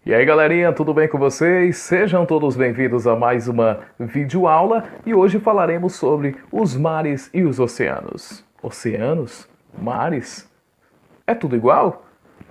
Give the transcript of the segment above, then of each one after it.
E aí galerinha, tudo bem com vocês? Sejam todos bem-vindos a mais uma videoaula e hoje falaremos sobre os mares e os oceanos. Oceanos? Mares? É tudo igual?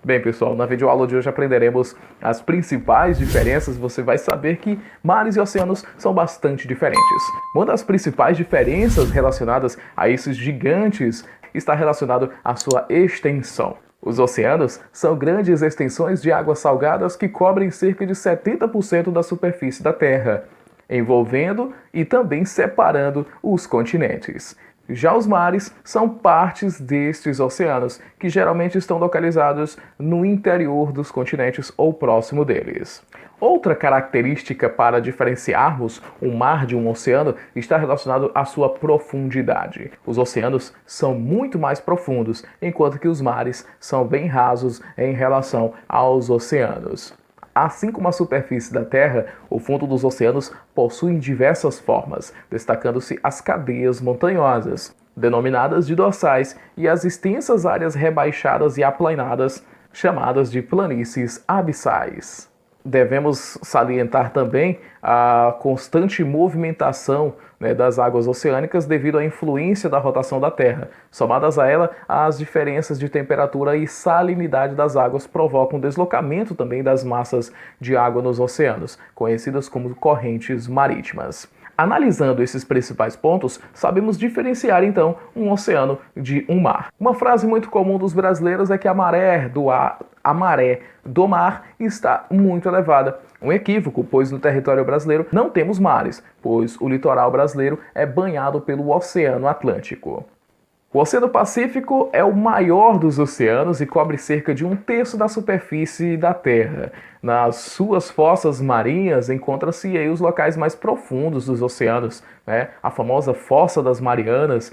Bem pessoal, na videoaula de hoje aprenderemos as principais diferenças. Você vai saber que mares e oceanos são bastante diferentes. Uma das principais diferenças relacionadas a esses gigantes está relacionado à sua extensão. Os oceanos são grandes extensões de águas salgadas que cobrem cerca de 70% da superfície da Terra, envolvendo e também separando os continentes. Já os mares são partes destes oceanos, que geralmente estão localizados no interior dos continentes ou próximo deles. Outra característica para diferenciarmos um mar de um oceano está relacionado à sua profundidade. Os oceanos são muito mais profundos, enquanto que os mares são bem rasos em relação aos oceanos. Assim como a superfície da Terra, o fundo dos oceanos possui diversas formas, destacando-se as cadeias montanhosas, denominadas de dorsais, e as extensas áreas rebaixadas e aplanadas, chamadas de planícies abissais. Devemos salientar também a constante movimentação das águas oceânicas devido à influência da rotação da Terra. Somadas a ela, as diferenças de temperatura e salinidade das águas provocam deslocamento também das massas de água nos oceanos, conhecidas como correntes marítimas. Analisando esses principais pontos, sabemos diferenciar então um oceano de um mar. Uma frase muito comum dos brasileiros é que a maré do mar está muito elevada. Um equívoco, pois no território brasileiro não temos mares, pois o litoral brasileiro é banhado pelo Oceano Atlântico. O Oceano Pacífico é o maior dos oceanos e cobre cerca de 1/3 da superfície da Terra. Nas suas fossas marinhas encontram-se aí os locais mais profundos dos oceanos, a famosa Fossa das Marianas,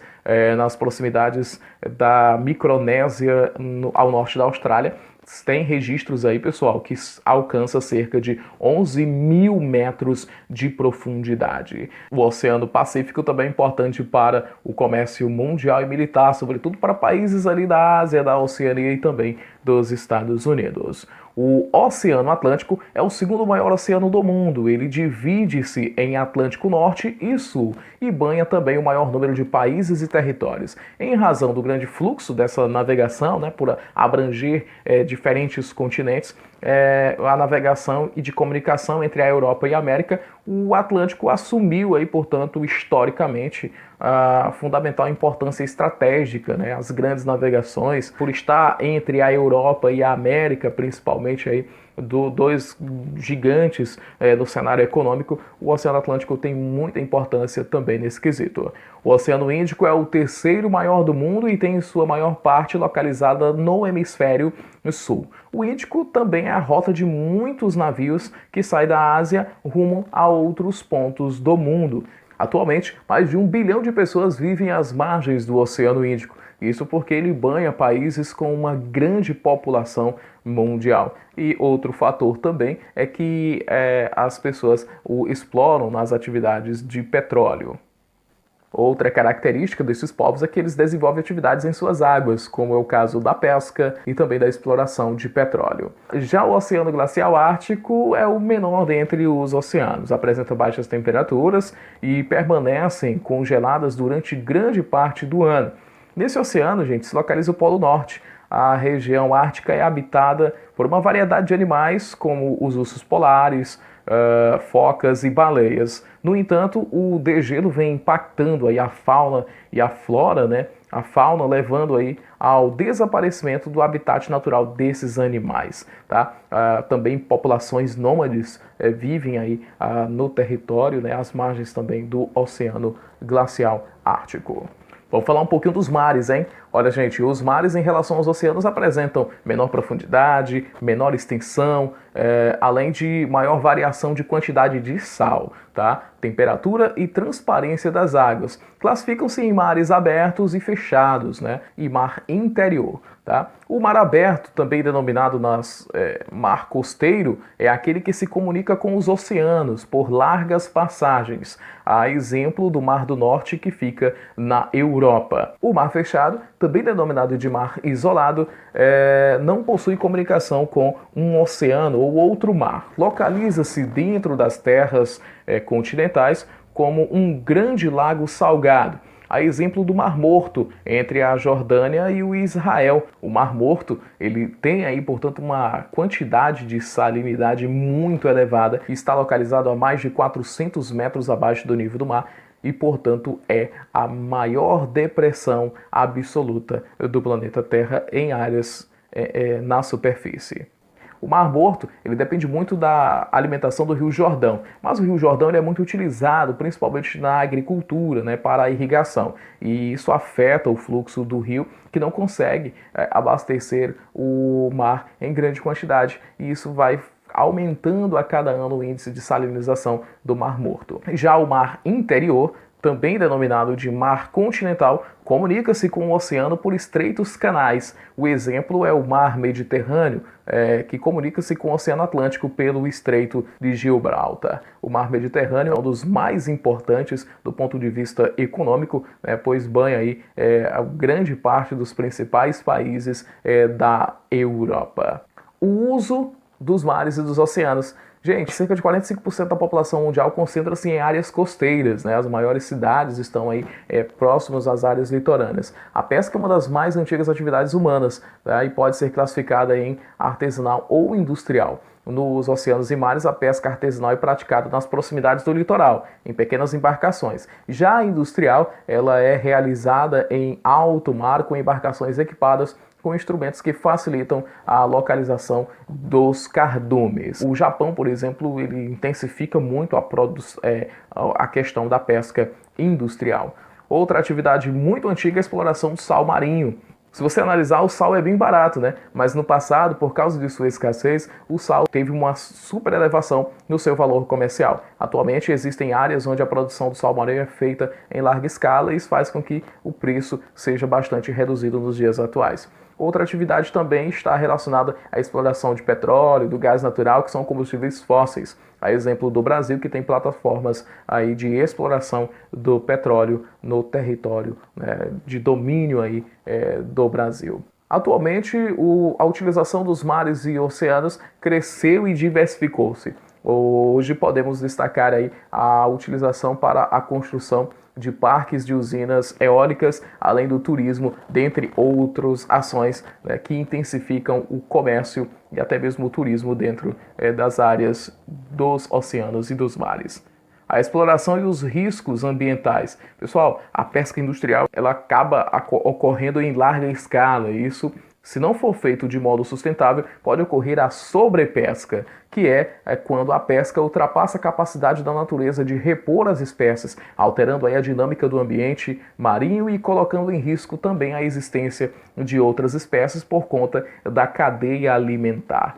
nas proximidades da Micronésia, ao norte da Austrália. Tem registros aí, pessoal, que alcança cerca de 11.000 metros de profundidade. O Oceano Pacífico também é importante para o comércio mundial e militar, sobretudo para países ali da Ásia, da Oceania e também dos Estados Unidos. O Oceano Atlântico é o segundo maior oceano do mundo. Ele divide-se em Atlântico Norte e Sul e banha também o maior número de países e territórios. Em razão do grande fluxo dessa navegação, por abranger diferentes continentes, a navegação e de comunicação entre a Europa e a América, o Atlântico assumiu aí, portanto, historicamente, a fundamental importância estratégica, as grandes navegações, por estar entre a Europa e a América, principalmente aí, dois gigantes do cenário econômico. O Oceano Atlântico tem muita importância também nesse quesito. O Oceano Índico é o terceiro maior do mundo e tem sua maior parte localizada no hemisfério sul. O Índico também é a rota de muitos navios que saem da Ásia rumo a outros pontos do mundo. Atualmente, mais de 1 bilhão de pessoas vivem às margens do Oceano Índico. Isso porque ele banha países com uma grande população mundial. E outro fator também é que as pessoas o exploram nas atividades de petróleo. Outra característica desses povos é que eles desenvolvem atividades em suas águas, como é o caso da pesca e também da exploração de petróleo. Já o Oceano Glacial Ártico é o menor dentre os oceanos, apresenta baixas temperaturas e permanecem congeladas durante grande parte do ano. Nesse oceano, gente, se localiza o Polo Norte. A região ártica é habitada por uma variedade de animais, como os ursos polares, focas e baleias. No entanto, o degelo vem impactando aí a fauna e a flora, a fauna levando aí ao desaparecimento do habitat natural desses animais, tá? Também populações nômades vivem aí no território, às margens também do Oceano Glacial Ártico. Vamos falar um pouquinho dos mares, hein? Olha, gente, os mares em relação aos oceanos apresentam menor profundidade, menor extensão, além de maior variação de quantidade de sal, tá? Temperatura e transparência das águas. Classificam-se em mares abertos e fechados, e mar interior, Tá? O mar aberto, também denominado mar costeiro, é aquele que se comunica com os oceanos por largas passagens, a exemplo do Mar do Norte, que fica na Europa. O mar fechado, também denominado de mar isolado, não possui comunicação com um oceano ou outro mar. Localiza-se dentro das terras continentais como um grande lago salgado, a exemplo do Mar Morto, entre a Jordânia e o Israel. O Mar Morto, ele tem aí, portanto, uma quantidade de salinidade muito elevada e está localizado a mais de 400 metros abaixo do nível do mar e, portanto, é a maior depressão absoluta do planeta Terra em áreas na superfície. O Mar Morto, ele depende muito da alimentação do Rio Jordão, mas o Rio Jordão ele é muito utilizado principalmente na agricultura, né, para a irrigação, e isso afeta o fluxo do rio, que não consegue abastecer o mar em grande quantidade, e isso vai aumentando a cada ano o índice de salinização do Mar Morto. Já o mar interior, também denominado de mar continental, comunica-se com o oceano por estreitos canais. O exemplo é o mar Mediterrâneo, que comunica-se com o Oceano Atlântico pelo Estreito de Gibraltar. O mar Mediterrâneo é um dos mais importantes do ponto de vista econômico, pois banha aí a grande parte dos principais países da Europa. O uso dos mares e dos oceanos. Gente, cerca de 45% da população mundial concentra-se em áreas costeiras, né? As maiores cidades estão aí próximas às áreas litorâneas. A pesca é uma das mais antigas atividades humanas, tá? E pode ser classificada em artesanal ou industrial. Nos oceanos e mares, a pesca artesanal é praticada nas proximidades do litoral, em pequenas embarcações. Já a industrial, ela é realizada em alto mar com embarcações equipadas com instrumentos que facilitam a localização dos cardumes. O Japão, por exemplo, ele intensifica muito a questão da pesca industrial. Outra atividade muito antiga é a exploração do sal marinho. Se você analisar, o sal é bem barato, né? Mas no passado, por causa de sua escassez, o sal teve uma super elevação no seu valor comercial. Atualmente existem áreas onde a produção do sal marinho é feita em larga escala e isso faz com que o preço seja bastante reduzido nos dias atuais. Outra atividade também está relacionada à exploração de petróleo, do gás natural, que são combustíveis fósseis. A exemplo do Brasil, que tem plataformas aí de exploração do petróleo no território, né, de domínio aí, do Brasil. Atualmente, a utilização dos mares e oceanos cresceu e diversificou-se. Hoje podemos destacar aí a utilização para a construção de parques de usinas eólicas, além do turismo, dentre outras ações, né, que intensificam o comércio e até mesmo o turismo dentro das áreas dos oceanos e dos mares. A exploração e os riscos ambientais. Pessoal, a pesca industrial ela acaba ocorrendo em larga escala e isso, se não for feito de modo sustentável, pode ocorrer a sobrepesca, que é quando a pesca ultrapassa a capacidade da natureza de repor as espécies, alterando aí a dinâmica do ambiente marinho e colocando em risco também a existência de outras espécies por conta da cadeia alimentar.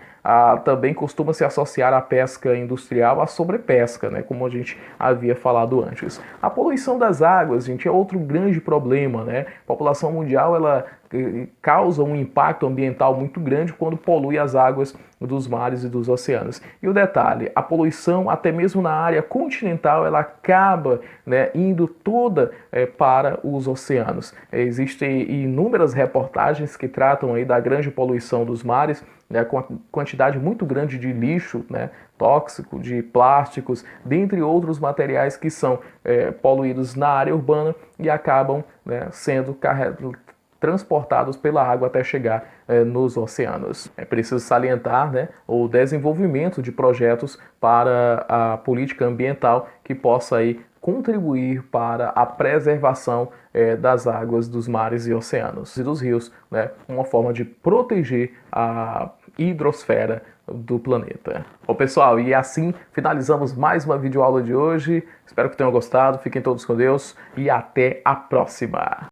Também costuma se associar a pesca industrial à sobrepesca, né, como a gente havia falado antes. A poluição das águas, gente, é outro grande problema, né? A população mundial ela causa um impacto ambiental muito grande quando polui as águas dos mares e dos oceanos. E o detalhe, a poluição até mesmo na área continental ela acaba, né, indo toda para os oceanos. Existem inúmeras reportagens que tratam aí da grande poluição dos mares, né, com a quantidade muito grande de lixo, né, tóxico, de plásticos, dentre outros materiais que são poluídos na área urbana e acabam, né, sendo transportados pela água até chegar nos oceanos. É preciso salientar, né, o desenvolvimento de projetos para a política ambiental que possa aí contribuir para a preservação das águas dos mares e oceanos e dos rios, né, uma forma de proteger a hidrosfera do planeta. Bom, pessoal, e assim finalizamos mais uma videoaula de hoje. Espero que tenham gostado, fiquem todos com Deus e até a próxima!